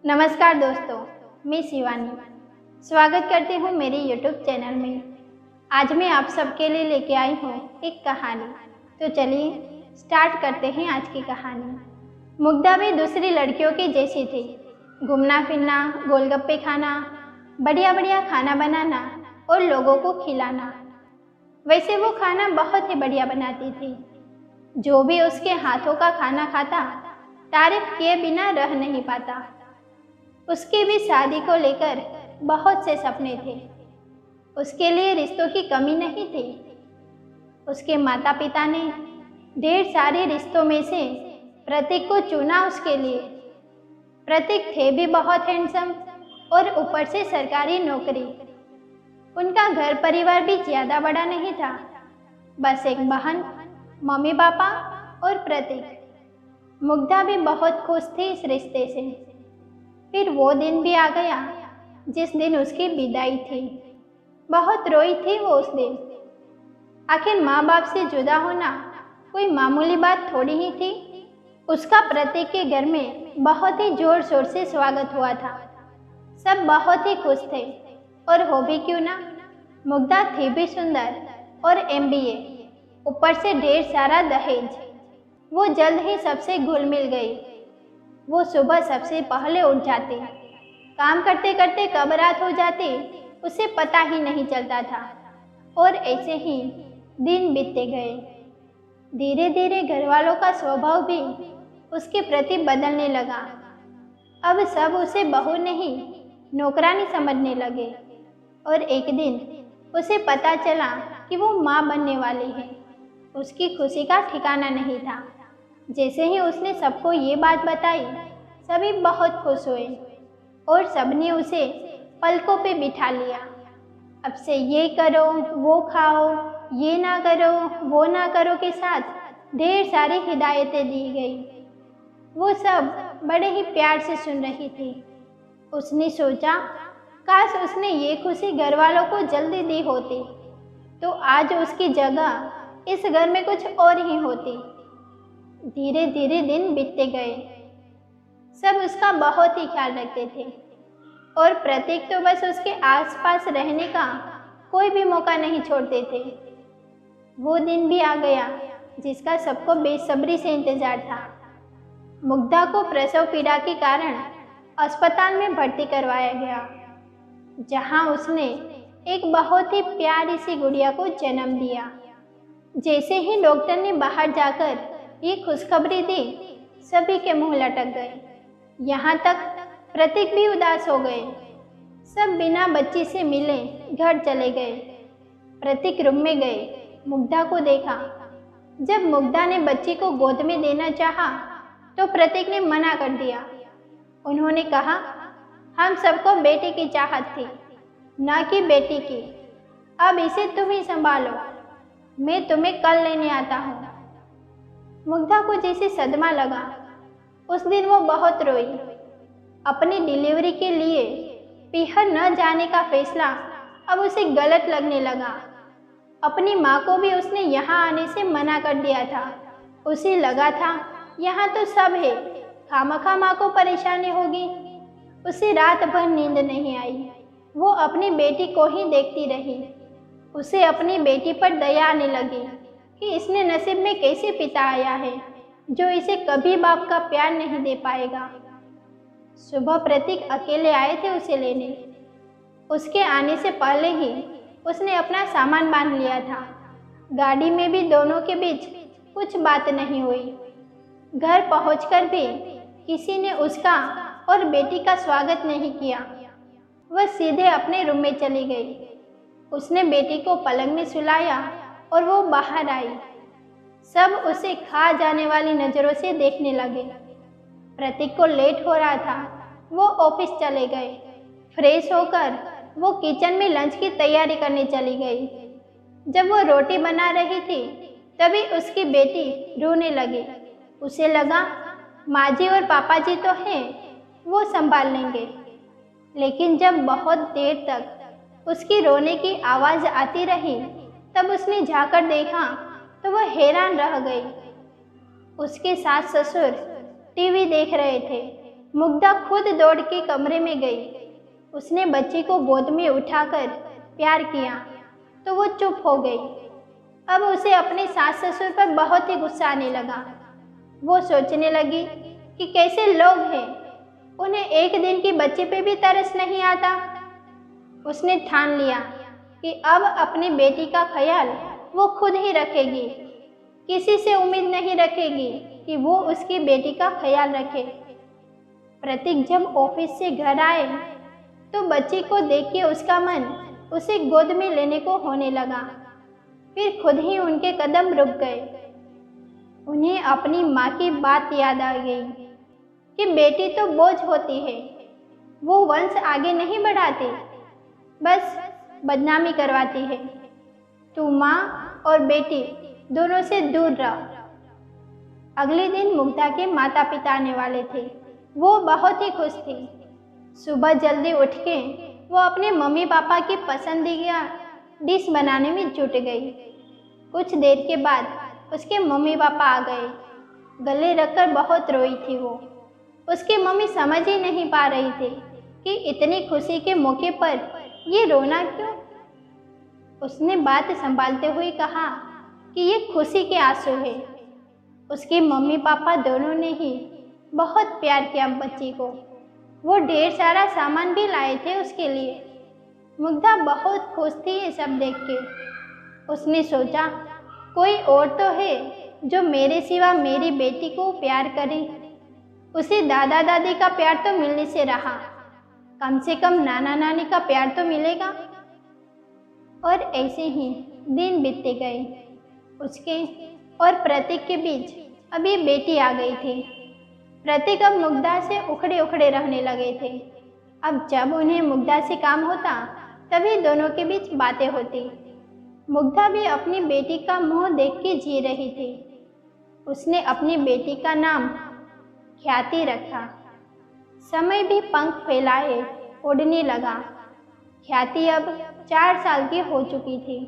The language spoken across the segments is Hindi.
नमस्कार दोस्तों, मैं शिवानी स्वागत करती हूँ मेरी यूट्यूब चैनल में। आज मैं आप सबके लिए लेके आई हूँ एक कहानी। तो चलिए स्टार्ट करते हैं आज की कहानी। मुग्धा भी दूसरी लड़कियों की जैसी थी। घूमना फिरना, गोलगप्पे खाना, बढ़िया बढ़िया खाना बनाना और लोगों को खिलाना। वैसे वो खाना बहुत ही बढ़िया बनाती थी। जो भी उसके हाथों का खाना खाता तारीफ किए बिना रह नहीं पाता। उसकी भी शादी को लेकर बहुत से सपने थे। उसके लिए रिश्तों की कमी नहीं थी। उसके माता पिता ने ढेर सारे रिश्तों में से प्रतीक को चुना उसके लिए। प्रतीक थे भी बहुत हैंडसम और ऊपर से सरकारी नौकरी। उनका घर परिवार भी ज़्यादा बड़ा नहीं था, बस एक बहन, मम्मी पापा और प्रतीक। मुग्धा भी बहुत खुश थी इस रिश्ते से। फिर वो दिन भी आ गया जिस दिन उसकी विदाई थी। बहुत रोई थी वो उस दिन। आखिर माँ बाप से जुदा होना कोई मामूली बात थोड़ी ही थी। उसका प्रतीक के घर में बहुत ही जोर शोर से स्वागत हुआ था। सब बहुत ही खुश थे और हो भी क्यों ना, मुग्धा थी भी सुंदर और MBA, ऊपर से ढेर सारा दहेज। वो जल्द ही सबसे घुल मिल गई। वो सुबह सबसे पहले उठ जाती, काम करते करते कब रात हो जाती उसे पता ही नहीं चलता था। और ऐसे ही दिन बीतते गए। धीरे धीरे घर वालों का स्वभाव भी उसके प्रति बदलने लगा। अब सब उसे बहू नहीं, नौकरानी समझने लगे। और एक दिन उसे पता चला कि वो माँ बनने वाली है। उसकी खुशी का ठिकाना नहीं था। जैसे ही उसने सबको ये बात बताई, सभी बहुत खुश हुए और सबने उसे पलकों पे बिठा लिया। अब से ये करो, वो खाओ, ये ना करो, वो ना करो के साथ ढेर सारी हिदायतें दी गई। वो सब बड़े ही प्यार से सुन रही थी। उसने सोचा, काश उसने ये खुशी घर वालों को जल्दी दी होती तो आज उसकी जगह इस घर में कुछ और ही होती। धीरे धीरे दिन बीतते गए। सब उसका बहुत ही ख्याल रखते थे और प्रतीक तो बस उसके आसपास रहने का कोई भी मौका नहीं छोड़ते थे। वो दिन भी आ गया जिसका सबको बेसब्री से इंतजार था। मुग्धा को प्रसव पीड़ा के कारण अस्पताल में भर्ती करवाया गया, जहां उसने एक बहुत ही प्यारी सी गुड़िया को जन्म दिया। जैसे ही डॉक्टर ने बाहर जाकर ये खुशखबरी दी, सभी के मुंह लटक गए। यहाँ तक प्रतीक भी उदास हो गए। सब बिना बच्ची से मिले घर चले गए। प्रतीक रूम में गए, मुग्धा को देखा। जब मुग्धा ने बच्ची को गोद में देना चाहा तो प्रतीक ने मना कर दिया। उन्होंने कहा, हम सबको बेटे की चाहत थी, ना कि बेटी की। अब इसे तुम ही संभालो, मैं तुम्हें कल लेने आता हूँ। मुग्धा को जैसे सदमा लगा। उस दिन वो बहुत रोई। अपनी डिलीवरी के लिए पीहर न जाने का फैसला अब उसे गलत लगने लगा। अपनी माँ को भी उसने यहाँ आने से मना कर दिया था। उसे लगा था यहाँ तो सब है, खामखा माँ को परेशानी होगी। उसे रात भर नींद नहीं आई। वो अपनी बेटी को ही देखती रही। उसे अपनी बेटी पर दया आने लगी कि इसने नसीब में कैसे पिता आया है जो इसे कभी बाप का प्यार नहीं दे पाएगा। सुबह प्रतीक अकेले आए थे उसे लेने। उसके आने से पहले ही उसने अपना सामान बांध लिया था। गाड़ी में भी दोनों के बीच कुछ बात नहीं हुई। घर पहुंचकर भी किसी ने उसका और बेटी का स्वागत नहीं किया। वह सीधे अपने रूम में चली गई। उसने बेटी को पलंग में सुलाया और वो बाहर आई। सब उसे खा जाने वाली नज़रों से देखने लगे। प्रतीक को लेट हो रहा था। वो ऑफिस चले गए। फ्रेश होकर वो किचन में लंच की तैयारी करने चली गई। जब वो रोटी बना रही थी तभी उसकी बेटी रोने लगी। उसे लगा, माँ जी और पापा जी तो हैं, वो संभाल लेंगे। लेकिन जब बहुत देर तक उसकी रोने की आवाज़ आती रही तब उसने झांकर देखा तो वह हैरान रह गई। उसके सास ससुर टीवी देख रहे थे। मुग्धा खुद दौड़ के कमरे में गई। उसने बच्ची को गोद में उठाकर प्यार किया तो वो चुप हो गई। अब उसे अपने सास ससुर पर बहुत ही गुस्सा आने लगा। वो सोचने लगी कि कैसे लोग हैं, उन्हें एक दिन की बच्ची पे भी तरस नहीं आता। उसने ठान लिया कि अब अपनी बेटी का ख्याल वो खुद ही रखेगी, किसी से उम्मीद नहीं रखेगी कि वो उसकी बेटी का ख्याल रखे। प्रतीक जब ऑफिस से घर आए तो बच्ची को देख के उसका मन उसे गोद में लेने को होने लगा। फिर खुद ही उनके कदम रुक गए। उन्हें अपनी माँ की बात याद आ गई कि बेटी तो बोझ होती है, वो वंश आगे नहीं बढ़ाती, बस बदनामी करवाती है। तू माँ और बेटी दोनों से दूर रह। अगले दिन मुग्धा के माता पिता आने वाले थे। वो बहुत ही खुश थी। सुबह जल्दी उठ के वो अपने मम्मी पापा की पसंदीदा डिश बनाने में जुट गई। कुछ देर के बाद उसके मम्मी पापा आ गए। गले रखकर बहुत रोई थी वो। उसकी मम्मी समझ ही नहीं पा रही थी कि इतनी खुशी के मौके पर ये रोना क्यों। उसने बात संभालते हुए कहा कि ये खुशी के आंसू है। उसके मम्मी पापा दोनों ने ही बहुत प्यार किया बच्ची को। वो ढेर सारा सामान भी लाए थे उसके लिए। मुग्धा बहुत खुश थी ये सब देख के। उसने सोचा कोई और तो है जो मेरे सिवा मेरी बेटी को प्यार करे। उसे दादा दादी का प्यार तो मिलने से रहा, कम से कम नाना नानी का प्यार तो मिलेगा। और ऐसे ही दिन बीतते गए। उसके और प्रतीक के बीच अभी बेटी आ गई थी। प्रतीक अब मुग्धा से उखड़े उखड़े रहने लगे थे। अब जब उन्हें मुग्धा से काम होता तभी दोनों के बीच बातें होती। मुग्धा भी अपनी बेटी का मुंह देख के जी रही थी। उसने अपनी बेटी का नाम ख्याति रखा। समय भी पंख फैलाए उड़ने लगा। ख्याति अब 4 साल की हो चुकी थी।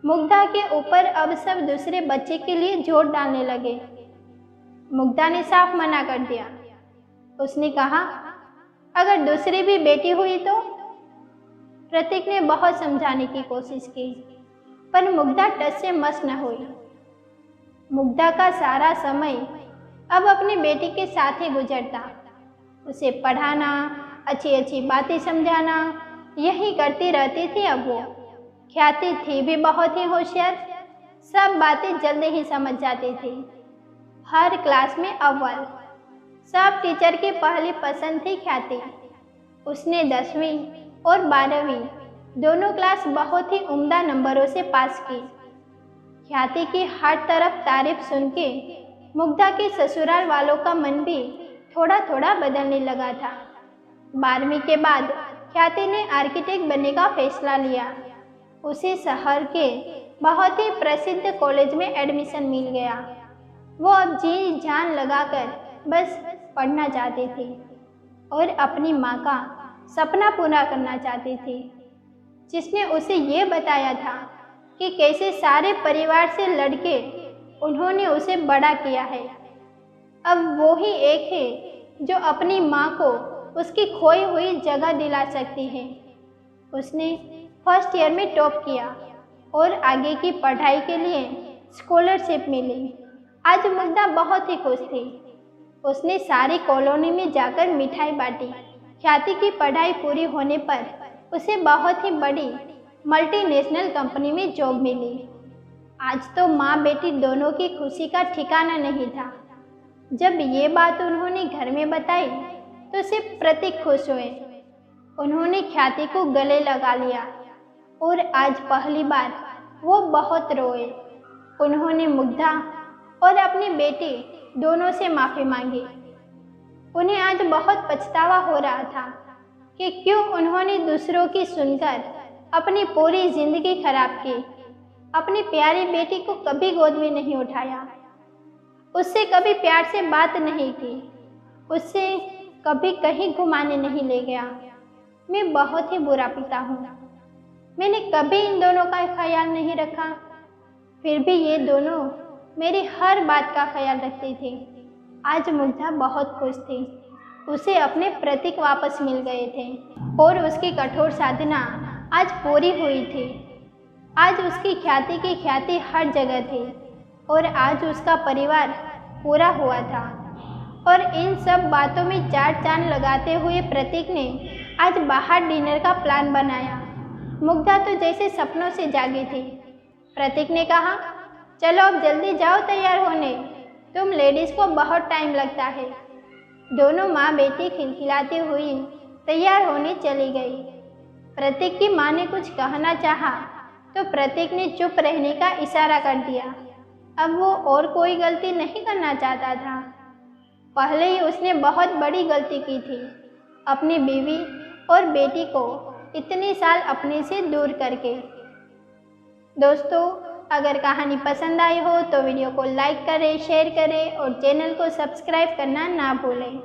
मुग्धा के ऊपर अब सब दूसरे बच्चे के लिए जोर डालने लगे। मुग्धा ने साफ मना कर दिया। उसने कहा अगर दूसरी भी बेटी हुई तो। प्रतीक ने बहुत समझाने की कोशिश की पर मुग्धा टस से मस न हुई। मुग्धा का सारा समय अब अपनी बेटी के साथ ही गुजरता। उसे पढ़ाना, अच्छी अच्छी बातें समझाना, यही करती रहती थी। अब वो ख्याति थी भी बहुत ही होशियार, सब बातें जल्दी ही समझ जाती थी। हर क्लास में अव्वल, सब टीचर की पहली पसंद थी ख्याति। उसने 10वीं और 12वीं दोनों क्लास बहुत ही उम्दा नंबरों से पास की। ख्याति की हर तरफ तारीफ सुन के मुग्धा के ससुराल वालों का मन भी थोड़ा थोड़ा बदलने लगा था। 12वीं के बाद ख्याति ने आर्किटेक्ट बनने का फैसला लिया। उसे शहर के बहुत ही प्रसिद्ध कॉलेज में एडमिशन मिल गया। वो अब जी जान लगाकर बस पढ़ना चाहती थी और अपनी माँ का सपना पूरा करना चाहती थी, जिसने उसे ये बताया था कि कैसे सारे परिवार से लड़के उन्होंने उसे बड़ा किया है। अब वो ही एक है जो अपनी माँ को उसकी खोई हुई जगह दिला सकती है। उसने फर्स्ट ईयर में टॉप किया और आगे की पढ़ाई के लिए स्कॉलरशिप मिली। आज मुग्धा बहुत ही खुश थी। उसने सारी कॉलोनी में जाकर मिठाई बांटी। ख्याति की पढ़ाई पूरी होने पर उसे बहुत ही बड़ी मल्टीनेशनल कंपनी में जॉब मिली। आज तो माँ बेटी दोनों की खुशी का ठिकाना नहीं था। जब ये बात उन्होंने घर में बताई तो सिर्फ प्रतीक खुश हुए। उन्होंने ख्याति को गले लगा लिया और आज पहली बार वो बहुत रोए। उन्होंने मुग्धा और अपनी बेटी दोनों से माफ़ी मांगी। उन्हें आज बहुत पछतावा हो रहा था कि क्यों उन्होंने दूसरों की सुनकर अपनी पूरी जिंदगी खराब की। अपनी प्यारी बेटी को कभी गोद में नहीं उठाया, उससे कभी प्यार से बात नहीं की, उससे कभी कहीं घुमाने नहीं ले गया। मैं बहुत ही बुरा पिता हूँ। मैंने कभी इन दोनों का ख्याल नहीं रखा, फिर भी ये दोनों मेरी हर बात का ख्याल रखती थी। आज मुग्धा बहुत खुश थी। उसे अपने प्रतीक वापस मिल गए थे और उसकी कठोर साधना आज पूरी हुई थी। आज उसकी ख्याति की ख्याति हर जगह थी और आज उसका परिवार पूरा हुआ था। और इन सब बातों में चार चांद लगाते हुए प्रतीक ने आज बाहर डिनर का प्लान बनाया। मुग्धा तो जैसे सपनों से जागी थी। प्रतीक ने कहा, चलो अब जल्दी जाओ तैयार होने, तुम लेडीज़ को बहुत टाइम लगता है। दोनों माँ बेटी खिलखिलाती हुई तैयार होने चली गई। प्रतीक की माँ ने कुछ कहना चाहा तो प्रतीक ने चुप रहने का इशारा कर दिया। अब वो और कोई गलती नहीं करना चाहता था। पहले ही उसने बहुत बड़ी गलती की थी, अपनी बीवी और बेटी को इतने साल अपने से दूर करके। दोस्तों, अगर कहानी पसंद आई हो तो वीडियो को लाइक करें, शेयर करें और चैनल को सब्सक्राइब करना ना भूलें।